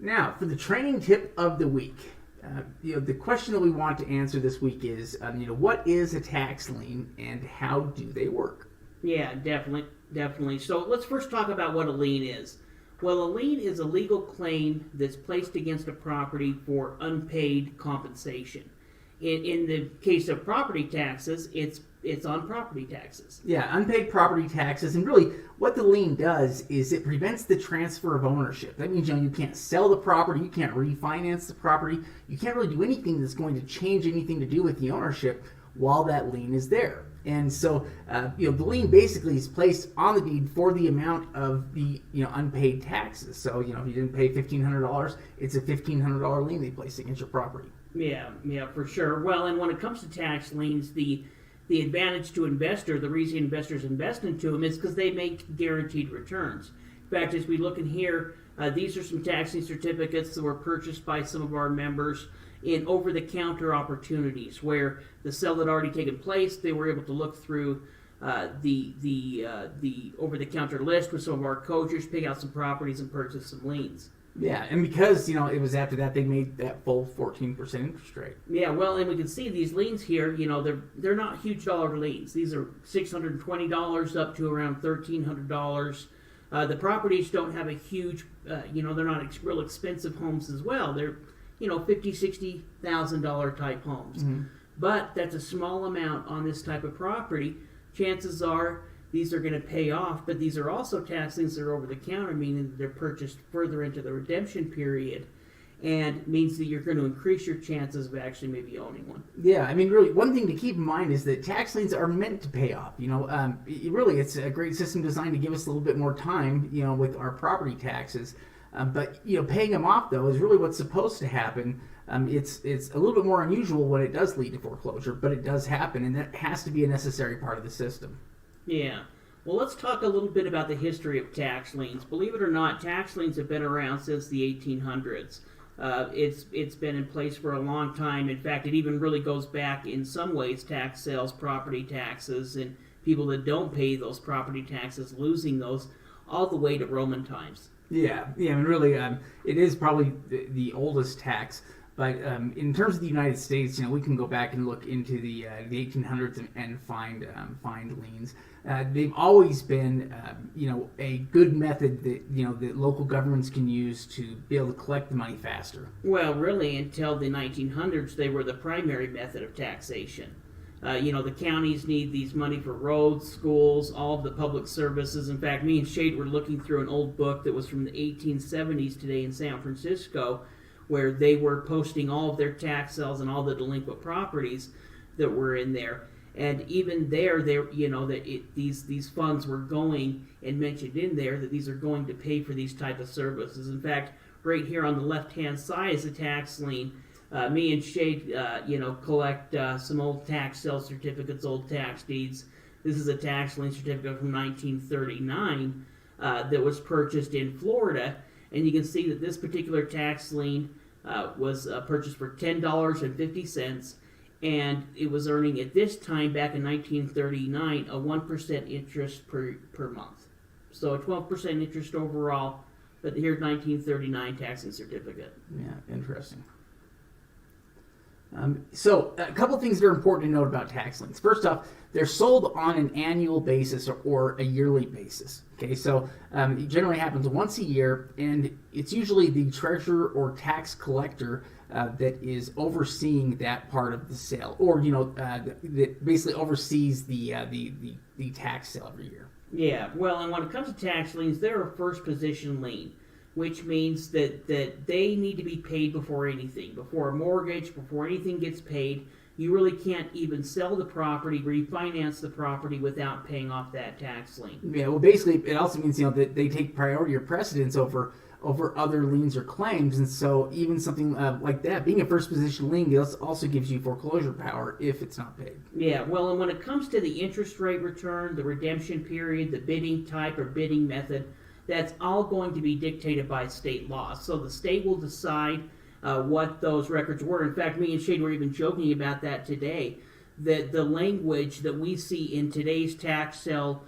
Now, for the training tip of the week, the question that we want to answer this week is, what is a tax lien and how do they work? Yeah, definitely. So let's first talk about what a lien is. Well, a lien is a legal claim that's placed against a property for unpaid compensation. In the case of property taxes, it's on property taxes. Yeah, unpaid property taxes, and really what the lien does is it prevents the transfer of ownership. That means you can't sell the property, you can't refinance the property, you can't really do anything that's going to change anything to do with the ownership while that lien is there. And so, the lien basically is placed on the deed for the amount of the unpaid taxes. So, if you didn't pay $1,500, it's a $1,500 lien they place against your property. Yeah, for sure. Well, and when it comes to tax liens, the advantage to investor, the reason investors invest into them is because they make guaranteed returns. In fact, as we look in here, these are some tax lien certificates that were purchased by some of our members in over-the-counter opportunities, where the sale had already taken place. They were able to look through the over-the-counter list with some of our coaches, pick out some properties, and purchase some liens. Yeah, and because it was after that they made that full 14% interest rate. Yeah, well, and we can see these liens here. They're not huge dollar liens. These are $620 up to around $1,300. The properties don't have a huge, they're not real expensive homes as well. They're $50,000, $60,000 type homes. Mm-hmm. But that's a small amount on this type of property. Chances are these are going to pay off, but these are also tax liens that are over the counter, meaning that they're purchased further into the redemption period, and means that you're going to increase your chances of actually maybe owning one. Yeah, really, one thing to keep in mind is that tax liens are meant to pay off. Really, it's a great system designed to give us a little bit more time, with our property taxes. But paying them off though is really what's supposed to happen. It's a little bit more unusual when it does lead to foreclosure, but it does happen, and that has to be a necessary part of the system. Yeah. Well, let's talk a little bit about the history of tax liens. Believe it or not, tax liens have been around since the 1800s. It's been in place for a long time. In fact, it even really goes back in some ways, tax sales, property taxes, and people that don't pay those property taxes losing those all the way to Roman times. Yeah, really, it is probably the oldest tax. But in terms of the United States, we can go back and look into the 1800s and find liens. They've always been, a good method that that local governments can use to be able to collect the money faster. Well, really, until the 1900s, they were the primary method of taxation. The counties need these money for roads, schools, all of the public services. In fact, me and Shade were looking through an old book that was from the 1870s today in San Francisco, where they were posting all of their tax sales and all the delinquent properties that were in there. And even there, these funds were going, and mentioned in there that these are going to pay for these type of services. In fact, right here on the left-hand side is a tax lien. Me and Shade, collect some old tax sale certificates, old tax deeds. This is a tax lien certificate from 1939 that was purchased in Florida. And you can see that this particular tax lien was purchased for $10.50, and it was earning at this time, back in 1939, a 1% interest per month. So a 12% interest overall, but here's 1939 tax lien certificate. Yeah, interesting. So a couple things that are important to note about tax liens. First off, they're sold on an annual basis or a yearly basis. Okay, so it generally happens once a year, and it's usually the treasurer or tax collector that is overseeing that part of the sale, or that basically oversees the tax sale every year. Yeah, well, and when it comes to tax liens, they're a first position lien, which means that they need to be paid before anything, before a mortgage, before anything gets paid. You really can't even sell the property, refinance the property without paying off that tax lien. Yeah, well, basically, it also means that they take priority or precedence over other liens or claims, and so even something like that, being a first position lien, also gives you foreclosure power if it's not paid. Yeah, well, and when it comes to the interest rate return, the redemption period, the bidding type or bidding method, that's all going to be dictated by state law. So the state will decide what those records were. In fact, me and Shade were even joking about that today, that the language that we see in today's tax sale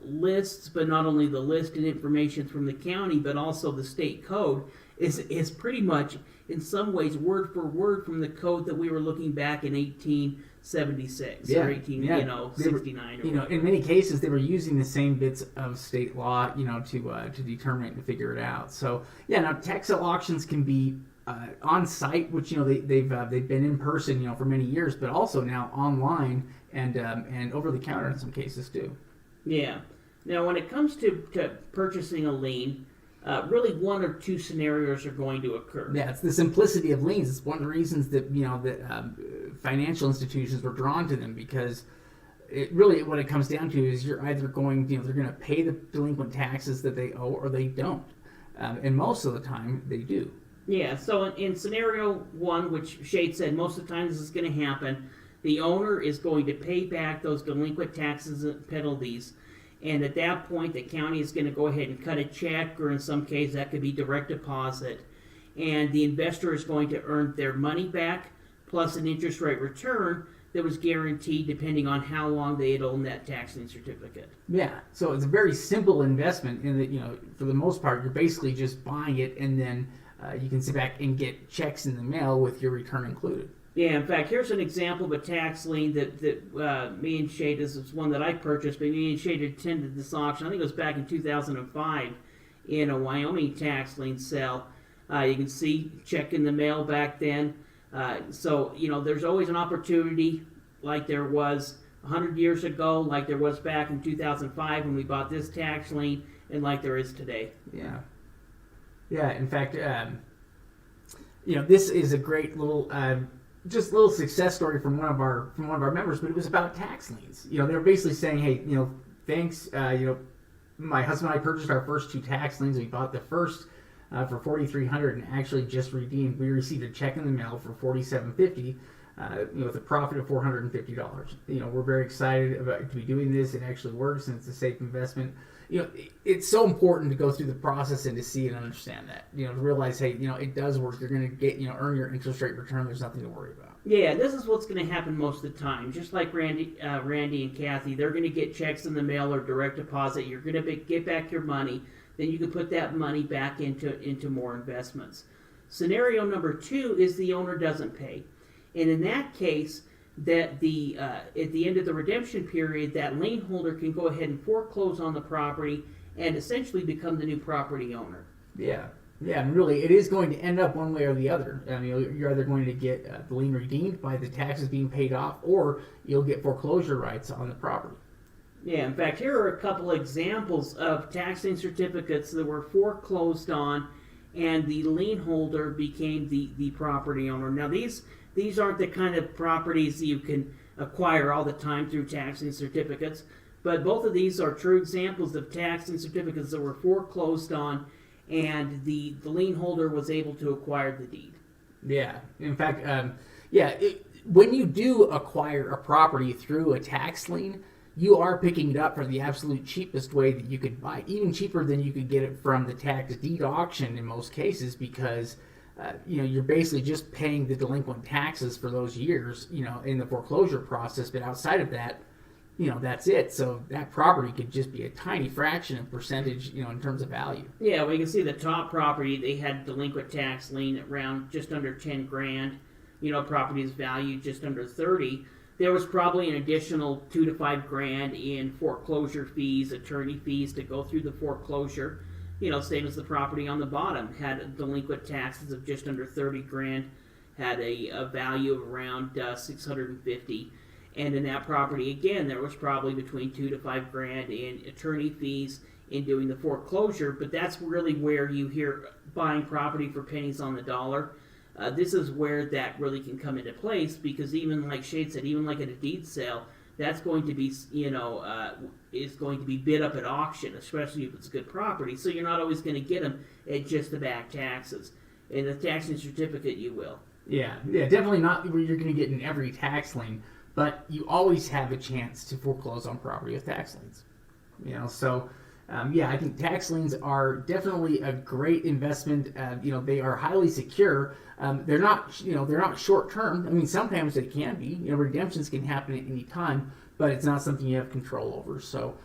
lists, but not only the list and information from the county, but also the state code, is pretty much, in some ways, word for word from the code that we were looking back in 1876 or 69 or in many cases they were using the same bits of state law, to determine it and figure it out. So now tax sale auctions can be on site, which they've been in person for many years, but also now online and over the counter in some cases too. Yeah. Now, when it comes to purchasing a lien, really one or two scenarios are going to occur. Yeah, it's the simplicity of liens. It's one of the reasons that financial institutions were drawn to them, because what it comes down to is you're either going, they're going to pay the delinquent taxes that they owe or they don't, and most of the time they do. Yeah. So in scenario one, which Shade said most of the time this is going to happen, the owner is going to pay back those delinquent taxes and penalties. And at that point, the county is going to go ahead and cut a check, or in some cases, that could be direct deposit. And the investor is going to earn their money back, plus an interest rate return that was guaranteed depending on how long they had owned that tax lien certificate. Yeah, so it's a very simple investment in that, for the most part, you're basically just buying it, and then you can sit back and get checks in the mail with your return included. Yeah, in fact, here's an example of a tax lien that me and Shade, this is one that I purchased, but me and Shade attended this auction. I think it was back in 2005 in a Wyoming tax lien sale. You can see check in the mail back then. So, there's always an opportunity, like there was 100 years ago, like there was back in 2005 when we bought this tax lien, and like there is today. Yeah. Yeah, in fact, this is a great little... just a little success story from one of our members, but it was about tax liens. They were basically saying, hey, thanks. My husband and I purchased our first two tax liens. We bought the first for $4,300 and actually just redeemed. We received a check in the mail for $4,750, with a profit of $450. We're very excited to be doing this. It actually works, and it's a safe investment. It's so important to go through the process and to see and understand that. To realize, hey, it does work. You're going to get, earn your interest rate return. There's nothing to worry about. Yeah, this is what's going to happen most of the time. Just like Randy and Kathy, they're going to get checks in the mail or direct deposit. You're going to get back your money. Then you can put that money back into more investments. Scenario number two is the owner doesn't pay, and in that case, that the at the end of the redemption period, that lien holder can go ahead and foreclose on the property and essentially become the new property owner. Yeah, and really, it is going to end up one way or the other. I mean, you're either going to get the lien redeemed by the taxes being paid off, or you'll get foreclosure rights on the property. Yeah, in fact, here are a couple examples of tax lien certificates that were foreclosed on, and the lien holder became the property owner. Now, these aren't the kind of properties that you can acquire all the time through tax lien certificates, but both of these are true examples of tax lien certificates that were foreclosed on, and the lien holder was able to acquire the deed. Yeah, in fact, when you do acquire a property through a tax lien, you are picking it up for the absolute cheapest way that you could buy, even cheaper than you could get it from the tax deed auction in most cases, because you're basically just paying the delinquent taxes for those years, in the foreclosure process. But outside of that, that's it. So that property could just be a tiny fraction of percentage, in terms of value. Yeah, well, you can see the top property, they had delinquent tax lien at around just under 10 grand. Properties valued just under 30. There was probably an additional 2 to 5 grand in foreclosure fees, attorney fees to go through the foreclosure. Same as the property on the bottom, had delinquent taxes of just under 30 grand, had a value of around 650. And in that property, again, there was probably between 2 to 5 grand in attorney fees in doing the foreclosure. But that's really where you hear buying property for pennies on the dollar. This is where that really can come into place, because even like Shade said, even like at a deed sale, that's going to be, is going to be bid up at auction, especially if it's good property. So you're not always going to get them at just the back taxes. In the tax lien certificate, you will. Yeah, definitely not where you're going to get in every tax lien, but you always have a chance to foreclose on property with tax liens. So I think tax liens are definitely a great investment. They are highly secure. They're not short term. I mean, sometimes they can be. Redemptions can happen at any time, but it's not something you have control over. So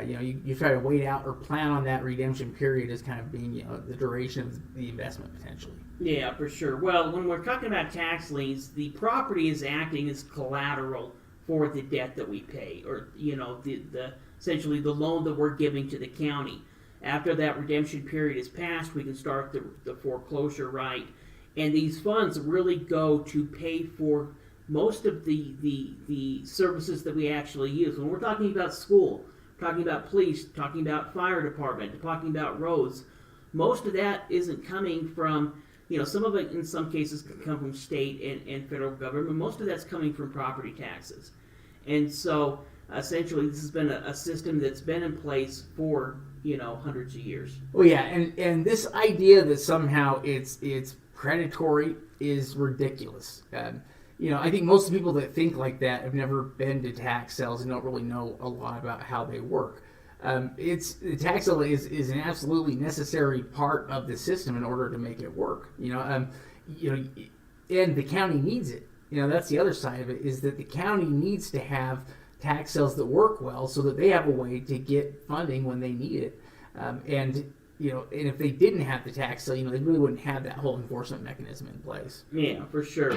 you try to wait out or plan on that redemption period as kind of being the duration of the investment potentially. Yeah, for sure. Well, when we're talking about tax liens, the property is acting as collateral for the debt that we pay, or the essentially the loan that we're giving to the county. After that redemption period is passed, we can start the foreclosure right, and these funds really go to pay for most of the services that we actually use. When we're talking about school, talking about police, talking about fire department, talking about roads, most of that isn't coming from, some of it in some cases can come from state and federal government. Most of that's coming from property taxes. And so essentially this has been a system that's been in place for, hundreds of years. Well, yeah, and this idea that somehow it's predatory is ridiculous. I think most of the people that think like that have never been to tax sales and don't really know a lot about how they work. The tax sale is an absolutely necessary part of the system in order to make it work. And the county needs it. That's the other side of it, is that the county needs to have tax sales that work well so that they have a way to get funding when they need it. And if they didn't have the tax sale, they really wouldn't have that whole enforcement mechanism in place. Yeah, for sure.